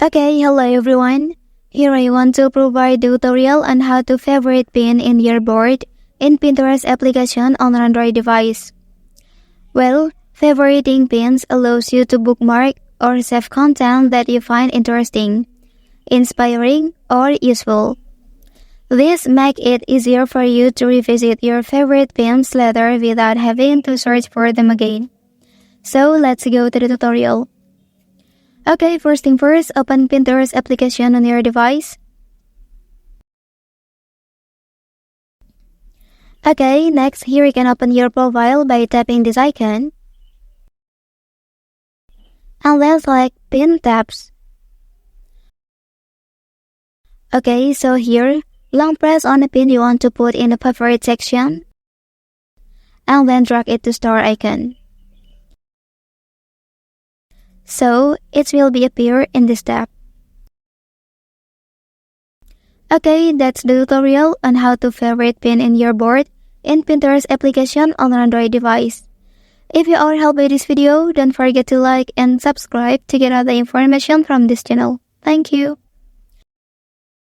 Okay, hello everyone. Here I want to provide the tutorial on how to favorite pin in your board in Pinterest application on Android device. Well, favoriting pins allows you to bookmark or save content that you find interesting, inspiring, or useful. This makes it easier for you to revisit your favorite pins later without having to search for them again. So let's go to the tutorial. Okay, first thing first, open Pinterest application on your device. Okay, next here you can open your profile by tapping this icon. And then select Pin tabs. Okay, so here, long press on the pin you want to put in the favorite section. And then drag it to star icon. So, it will be appear in this tab. Okay, that's the tutorial on how to favorite pin in your board in Pinterest application on Android device. If you are helped by this video, don't forget to like and subscribe to get other information from this channel. Thank you.